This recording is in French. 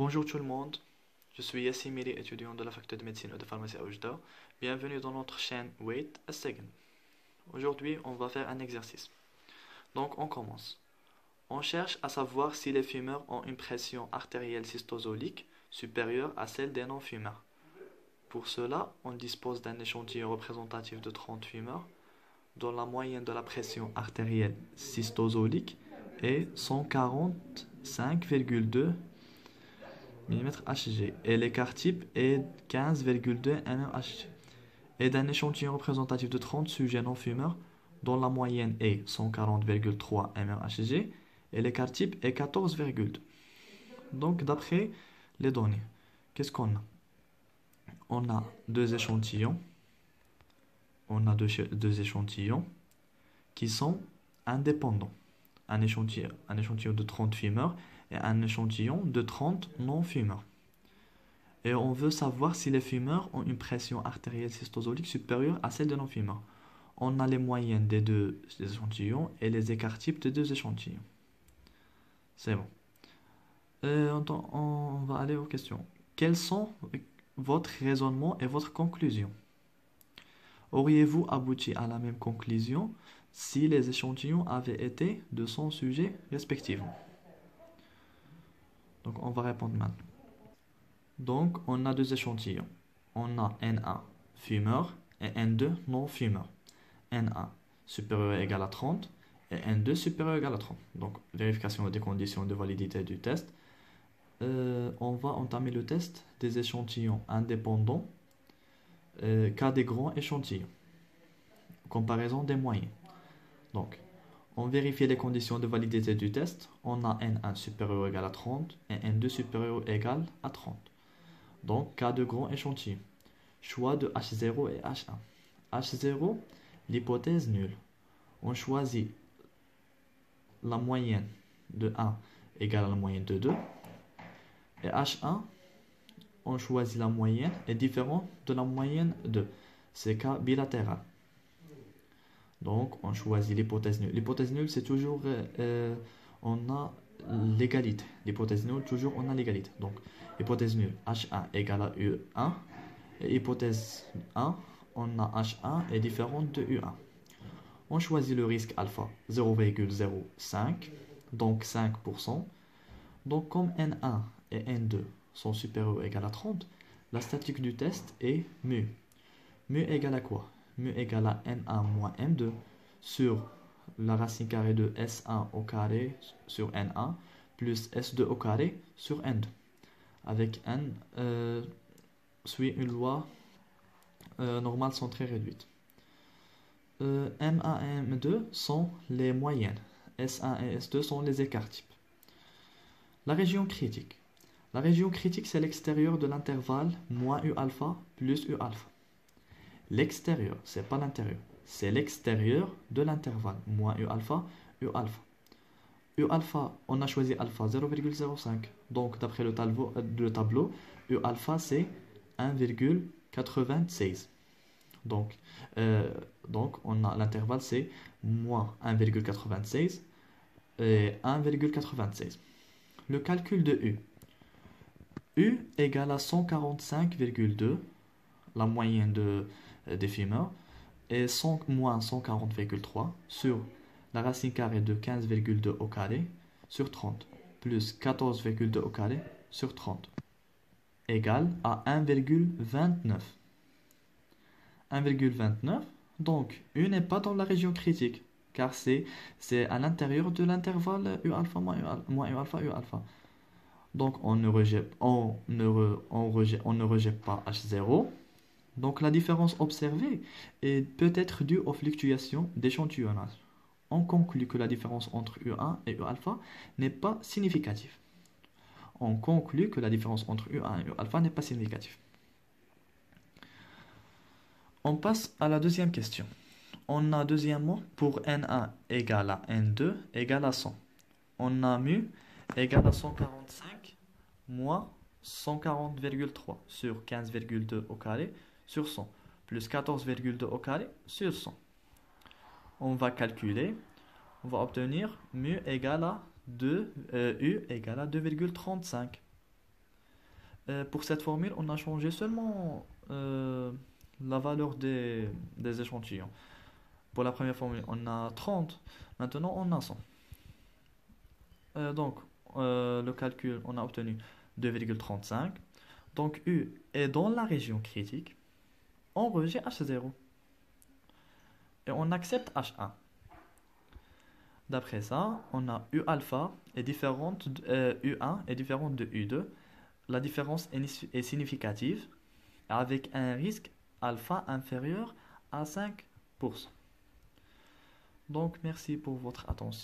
Bonjour tout le monde, je suis Yassim Miri, étudiant de la faculté de médecine et de pharmacie à Oujda. Bienvenue dans notre chaîne Wait a Second. Aujourd'hui, on va faire un exercice. Donc, on commence. On cherche à savoir si les fumeurs ont une pression artérielle systolique supérieure à celle des non-fumeurs. Pour cela, on dispose d'un échantillon représentatif de 30 fumeurs dont la moyenne de la pression artérielle systolique est 145,2 mmHg et l'écart type est 15,2 mmHg et d'un échantillon représentatif de 30 sujets non-fumeurs dont la moyenne est 140,3 mmHg et l'écart type est 14,2. Donc d'après les données, qu'est-ce qu'on a? On a deux échantillons, deux échantillons qui sont indépendants. Un échantillon de 30 fumeurs et un échantillon de 30 non-fumeurs. Et on veut savoir si les fumeurs ont une pression artérielle systolique supérieure à celle des non-fumeurs. On a les moyennes des deux échantillons et les écarts types des deux échantillons. C'est bon. On va aller aux questions. Quels sont votre raisonnement et votre conclusion? Auriez-vous abouti à la même conclusion si les échantillons avaient été de 100 sujets respectivement? Donc on va répondre maintenant. Donc on a deux échantillons. On a N1 fumeur et N2 non-fumeur. N1 supérieur ou égal à 30 et N2 supérieur ou égal à 30. Donc vérification des conditions de validité du test. On va entamer le test des échantillons indépendants cas des grands échantillons. Comparaison des moyens. Donc, on vérifie les conditions de validité du test. On a N1 supérieur ou égal à 30 et N2 supérieur ou égal à 30. Donc, cas de grand échantillon. Choix de H0 et H1. H0, l'hypothèse nulle. On choisit la moyenne de 1 égale à la moyenne de 2. Et H1, on choisit la moyenne est différente de la moyenne de. C'est cas bilatéral. Donc, on choisit l'hypothèse nulle. L'hypothèse nulle, c'est toujours, on a l'égalité. L'hypothèse nulle, toujours, on a l'égalité. Donc, hypothèse nulle, H1 égale à U1. Et hypothèse 1, on a H1 est différente de U1. On choisit le risque alpha 0,05, donc 5%. Donc, comme N1 et N2 sont supérieurs ou égales à 30, la statique du test est mu. Mu égale à quoi? Mu égale à N1 moins N2 sur la racine carrée de S1 au carré sur N1 plus S2 au carré sur N2. Avec N suit une loi normale centrée réduite. M1 et M2 sont les moyennes. S1 et S2 sont les écarts types. La région critique. La région critique, c'est l'extérieur de l'intervalle moins U alpha plus U alpha. L'extérieur, c'est pas l'intérieur. C'est l'extérieur de l'intervalle. Moins U alpha, U alpha. U alpha, on a choisi alpha 0,05. Donc, d'après le tableau, U alpha, c'est 1,96. Donc, on a l'intervalle, c'est moins 1,96 et 1,96. Le calcul de U. U égale à 145,2, la moyenne des fumeurs, et moins 140,3 sur la racine carrée de 15,2 au carré sur 30 plus 14,2 au carré sur 30 égale à 1,29. 1,29, donc U n'est pas dans la région critique car c'est à l'intérieur de l'intervalle U alpha moins U alpha U alpha. Donc on ne rejette pas H0. Donc la différence observée est peut-être due aux fluctuations d'échantillonnage. On conclut que la différence entre U1 et U alpha n'est pas significative. On conclut que la différence entre U1 et U alpha n'est pas significative. On passe à la deuxième question. On a deuxièmement pour N1 égale à N2 égale à 100. On a mu égale à 145 moins 140,3 sur 15,2 au carré sur 100 plus 14,2 au carré sur 100. On va calculer, on va obtenir mu égale à 2, U égale à 2,35. Pour cette formule, on a changé seulement la valeur des échantillons. Pour la première formule, on a 30. Maintenant, on a 100. Donc, le calcul, on a obtenu 2,35. Donc, U est dans la région critique. On rejette H0 et on accepte H1. D'après ça, on a U alpha est différente U1 est différente de U2. La différence est significative avec un risque alpha inférieur à 5%. Donc, merci pour votre attention.